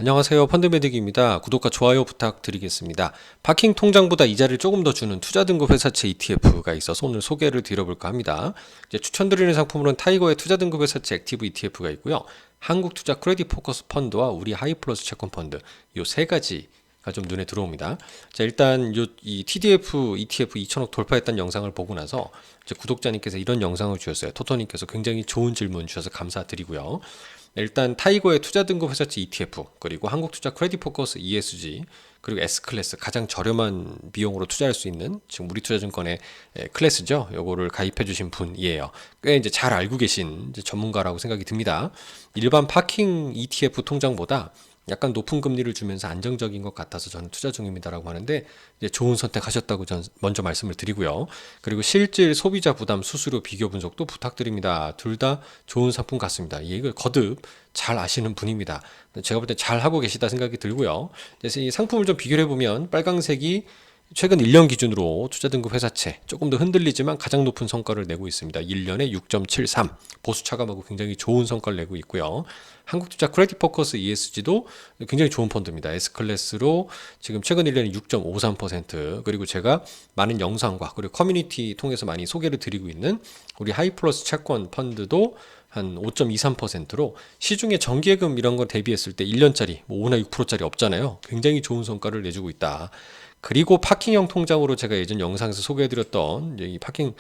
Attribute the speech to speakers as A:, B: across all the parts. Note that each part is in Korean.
A: 안녕하세요. 펀드메딕입니다. 구독과 좋아요 부탁드리겠습니다. 파킹 통장보다 이자를 조금 더 주는 투자 등급 회사채 ETF가 있어서 오늘 소개를 드려볼까 합니다. 이제 추천드리는 상품으로는 타이거의 투자 등급 회사채 액티브 ETF가 있고요. 한국투자 크레딧 포커스 펀드와 우리 하이플러스 채권 펀드 이 세 가지가 좀 눈에 들어옵니다. 자, 일단 이 TDF ETF 2천억 돌파했다는 영상을 보고 나서 이제 구독자님께서 이런 영상을 주셨어요. 토토님께서 굉장히 좋은 질문 주셔서 감사드리고요. 일단 타이거의 투자 등급 회사채 ETF, 그리고 한국투자 크레딧 포커스 ESG, 그리고 S클래스 가장 저렴한 비용으로 투자할 수 있는 지금 우리투자증권의 클래스죠. 요거를 가입해 주신 분이에요. 꽤 이제 잘 알고 계신 이제 전문가라고 생각이 듭니다. 일반 파킹 ETF 통장보다 약간 높은 금리를 주면서 안정적인 것 같아서 저는 투자 중입니다라고 하는데, 이제 좋은 선택하셨다고 전 먼저 말씀을 드리고요. 그리고 실질 소비자 부담 수수료 비교 분석도 부탁드립니다. 둘 다 좋은 상품 같습니다. 이걸 거듭 잘 아시는 분입니다. 제가 볼 때 잘 하고 계시다 생각이 들고요. 그래서 이 상품을 좀 비교해 보면 빨강색이 최근 1년 기준으로 투자등급 회사채 조금 더 흔들리지만 가장 높은 성과를 내고 있습니다. 1년에 6.73, 보수 차감하고 굉장히 좋은 성과를 내고 있고요. 한국투자 크레딧 포커스 ESG도 굉장히 좋은 펀드입니다. S클래스로 지금 최근 1년에 6.53%, 그리고 제가 많은 영상과 그리고 커뮤니티 통해서 많이 소개를 드리고 있는 우리 하이플러스 채권 펀드도 한 5.23%로 시중에 정기예금 이런 거 대비했을 때 1년짜리 뭐 5나 6%짜리 없잖아요. 굉장히 좋은 성과를 내주고 있다. 그리고 파킹형 통장으로 제가 예전 영상에서 소개해드렸던 이 파킹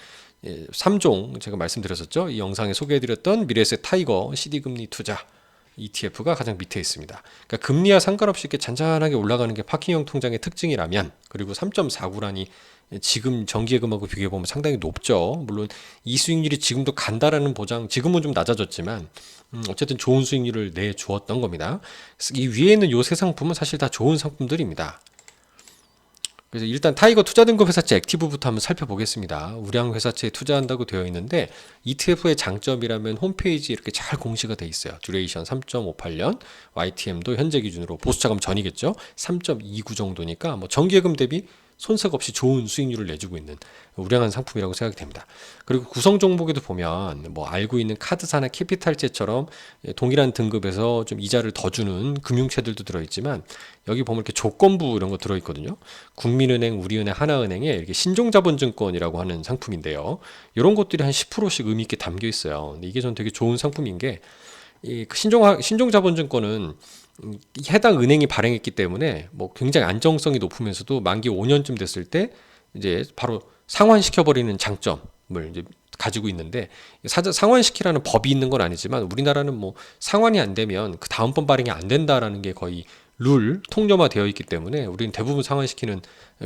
A: 3종 제가 말씀드렸었죠. 이 영상에 소개해드렸던 미래에셋 타이거 CD금리 투자 ETF가 가장 밑에 있습니다. 그러니까 금리와 상관없이 이렇게 잔잔하게 올라가는 게 파킹형 통장의 특징이라면, 그리고 3.49라니 지금 정기예금하고 비교해보면 상당히 높죠. 물론 이 수익률이 지금도 간다라는 보장, 지금은 좀 낮아졌지만 어쨌든 좋은 수익률을 내주었던 겁니다. 이 위에 있는 요 세 상품은 사실 다 좋은 상품들입니다. 그래서 일단 타이거 투자등급 회사채 액티브부터 한번 살펴보겠습니다. 우량 회사채에 투자한다고 되어 있는데, ETF의 장점이라면 홈페이지에 이렇게 잘 공시가 돼 있어요. 듀레이션 3.58년, YTM도 현재 기준으로 보수차감 전이겠죠. 3.29 정도니까 뭐 정기예금 대비 손색 없이 좋은 수익률을 내주고 있는 우량한 상품이라고 생각이 됩니다. 그리고 구성 종목에도 보면 뭐 알고 있는 카드사나 캐피탈제처럼 동일한 등급에서 좀 이자를 더 주는 금융채들도 들어있지만, 여기 보면 이렇게 조건부 이런 거 들어있거든요. 국민은행, 우리은행, 하나은행에 이렇게 신종자본증권이라고 하는 상품인데요. 이런 것들이 한 10%씩 의미 있게 담겨 있어요. 근데 이게 전 되게 좋은 상품인 게, 이 신종자본증권은 해당 은행이 발행했기 때문에 뭐 굉장히 안정성이 높으면서도 만기 5년쯤 됐을 때 이제 바로 상환시켜버리는 장점을 이제 가지고 있는데, 상환시키라는 법이 있는 건 아니지만 우리나라는 뭐 상환이 안 되면 그 다음번 발행이 안 된다라는 게 거의 통념화되어 있기 때문에 우리는 대부분 상환시키는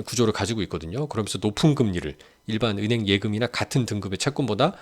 A: 구조를 가지고 있거든요. 그러면서 높은 금리를 일반 은행 예금이나 같은 등급의 채권보다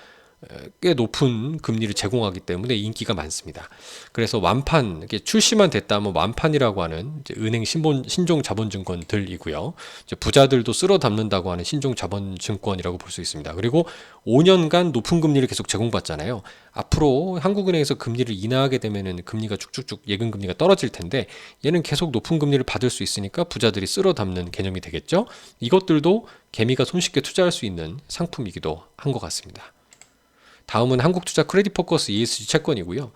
A: 꽤 높은 금리를 제공하기 때문에 인기가 많습니다. 그래서 완판, 이게 출시만 됐다면 완판이라고 하는 이제 은행 신종 자본증권들이고요. 이제 부자들도 쓸어 담는다고 하는 신종 자본증권이라고 볼 수 있습니다. 그리고 5년간 높은 금리를 계속 제공받잖아요. 앞으로 한국은행에서 금리를 인하하게 되면은 금리가 쭉쭉쭉 예금 금리가 떨어질 텐데, 얘는 계속 높은 금리를 받을 수 있으니까 부자들이 쓸어 담는 개념이 되겠죠. 이것들도 개미가 손쉽게 투자할 수 있는 상품이기도 한 것 같습니다. 다음은 한국투자 크레딧 포커스 ESG 채권이고요.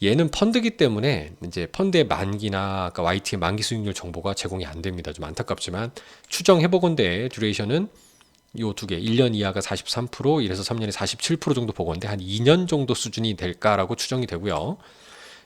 A: 얘는 펀드기 때문에 이제 펀드의 만기나 아까 YT의 만기 수익률 정보가 제공이 안 됩니다. 좀 안타깝지만 추정해보건대 듀레이션은 요 두 개, 1년 이하가 43%, 이래서 3년에 47% 정도 보건데 한 2년 정도 수준이 될까라고 추정이 되고요.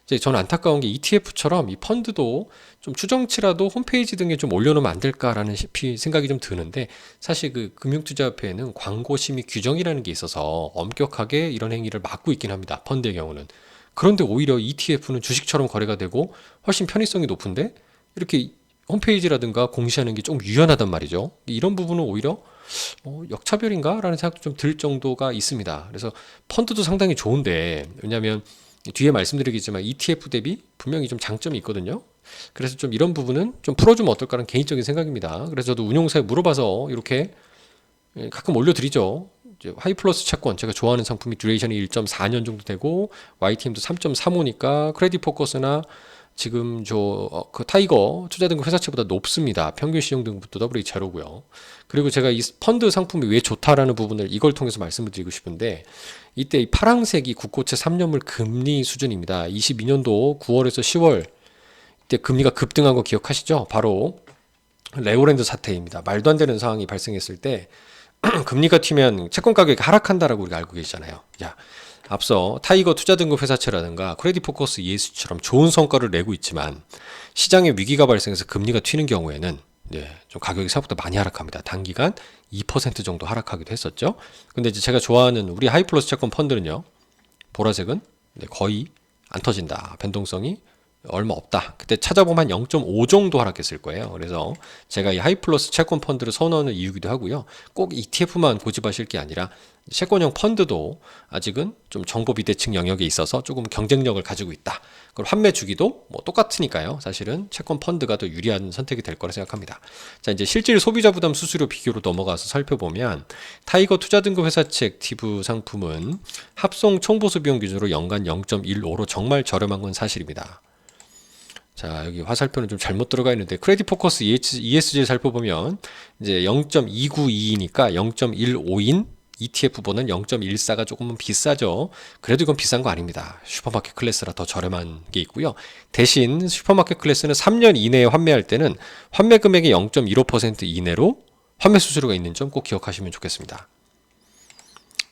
A: 이제 저는 안타까운 게 ETF처럼 이 펀드도 좀 추정치라도 홈페이지 등에 좀 올려놓으면 안 될까라는 생각이 좀 드는데, 사실 그 금융투자협회에는 광고 심의 규정이라는 게 있어서 엄격하게 이런 행위를 막고 있긴 합니다. 펀드의 경우는. 그런데 오히려 ETF는 주식처럼 거래가 되고 훨씬 편의성이 높은데 이렇게 홈페이지라든가 공시하는 게 좀 유연하단 말이죠. 이런 부분은 오히려 역차별인가? 라는 생각도 좀 들 정도가 있습니다. 그래서 펀드도 상당히 좋은데, 왜냐하면 뒤에 말씀드리겠지만 ETF 대비 분명히 좀 장점이 있거든요. 그래서 좀 이런 부분은 좀 풀어주면 어떨까라는 개인적인 생각입니다. 그래서 저도 운용사에 물어봐서 이렇게 가끔 올려드리죠. 하이플러스 채권, 제가 좋아하는 상품이 듀레이션이 1.4년 정도 되고 YTM도 3.35니까 크레딧 포커스나 지금 그 타이거 투자등급 회사채보다 높습니다. 평균 시정등급도 AA 제로고요. 그리고 제가 이 펀드 상품이 왜 좋다라는 부분을 이걸 통해서 말씀을 드리고 싶은데, 이때 이 파랑색이 국고채 3년물 금리 수준입니다. 22년도 9월에서 10월 이때 금리가 급등한 거 기억하시죠? 바로 레고랜드 사태입니다. 말도 안 되는 상황이 발생했을 때 금리가 튀면 채권 가격이 하락한다라고 우리가 알고 계시잖아요. 자, 앞서 타이거 투자등급 회사채라든가 크레딧포커스 ES처럼 좋은 성과를 내고 있지만 시장에 위기가 발생해서 금리가 튀는 경우에는 좀 가격이 생각보다 많이 하락합니다. 단기간 2% 정도 하락하기도 했었죠. 근데 이제 제가 좋아하는 우리 하이플러스 채권 펀드는요. 보라색은 거의 안 터진다. 변동성이 얼마 없다. 그때 찾아보면 한 0.5 정도 하락했을 거예요. 그래서 제가 이 하이플러스 채권 펀드를 선호하는 이유기도 하고요. 꼭 ETF만 고집하실 게 아니라 채권형 펀드도 아직은 좀 정보 비대칭 영역에 있어서 조금 경쟁력을 가지고 있다. 그리고 환매 주기도 뭐 똑같으니까요. 사실은 채권 펀드가 더 유리한 선택이 될 거라 생각합니다. 자, 이제 실질 소비자 부담 수수료 비교로 넘어가서 살펴보면 타이거 투자등급 회사채 액티브 상품은 합송 총보수 비용 기준으로 연간 0.15로 정말 저렴한 건 사실입니다. 자, 여기 화살표는 좀 잘못 들어가 있는데 크레딧 포커스 ESG 살펴보면 이제 0.292이니까 0.15인 ETF보다는 0.14가 조금은 비싸죠. 그래도 이건 비싼 거 아닙니다. 슈퍼마켓 클래스라 더 저렴한 게 있고요. 대신 슈퍼마켓 클래스는 3년 이내에 환매할 때는 환매 금액의 0.15% 이내로 환매 수수료가 있는 점 꼭 기억하시면 좋겠습니다.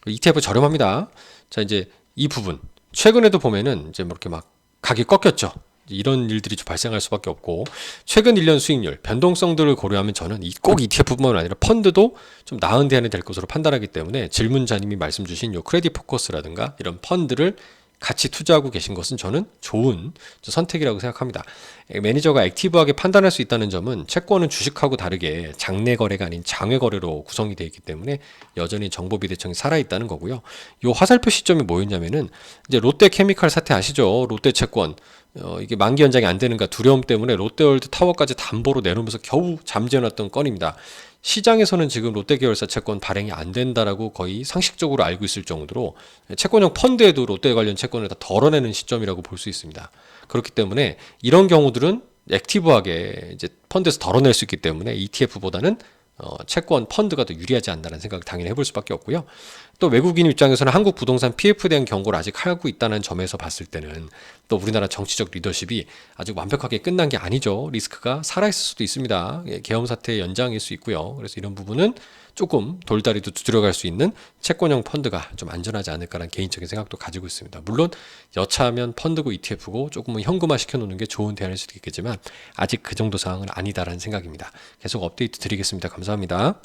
A: ETF 저렴합니다. 자, 이제 이 부분 최근에도 보면은 이제 뭐 이렇게 막 가격이 꺾였죠. 이런 일들이 좀 발생할 수밖에 없고 최근 1년 수익률 변동성들을 고려하면 저는 꼭 ETF뿐만 아니라 펀드도 좀 나은 대안이 될 것으로 판단하기 때문에 질문자님이 말씀 주신 요 크레딧 포커스라든가 이런 펀드를 같이 투자하고 계신 것은 저는 좋은 선택이라고 생각합니다. 매니저가 액티브하게 판단할 수 있다는 점은 채권은 주식하고 다르게 장내 거래가 아닌 장외 거래로 구성이 되어 있기 때문에 여전히 정보 비대칭이 살아있다는 거고요. 요 화살표 시점이 뭐였냐면은 이제 롯데케미칼 사태 아시죠? 롯데채권 이게 만기 연장이 안 되는가 두려움 때문에 롯데월드 타워까지 담보로 내놓으면서 겨우 잠재워놨던 건입니다. 시장에서는 지금 롯데 계열사 채권 발행이 안 된다라고 거의 상식적으로 알고 있을 정도로 채권형 펀드에도 롯데 관련 채권을 다 덜어내는 시점이라고 볼 수 있습니다. 그렇기 때문에 이런 경우들은 액티브하게 이제 펀드에서 덜어낼 수 있기 때문에 ETF보다는 채권 펀드가 더 유리하지 않나라는 생각을 당연히 해볼 수밖에 없고요. 또 외국인 입장에서는 한국 부동산 PF에 대한 경고를 아직 하고 있다는 점에서 봤을 때는 또 우리나라 정치적 리더십이 아직 완벽하게 끝난 게 아니죠. 리스크가 살아있을 수도 있습니다. 계엄 사태의 연장일 수 있고요. 그래서 이런 부분은 조금 돌다리도 두드려갈 수 있는 채권형 펀드가 좀 안전하지 않을까라는 개인적인 생각도 가지고 있습니다. 물론 여차하면 펀드고 ETF고 조금은 현금화 시켜놓는 게 좋은 대안일 수도 있겠지만 아직 그 정도 상황은 아니다라는 생각입니다. 계속 업데이트 드리겠습니다. 감사합니다.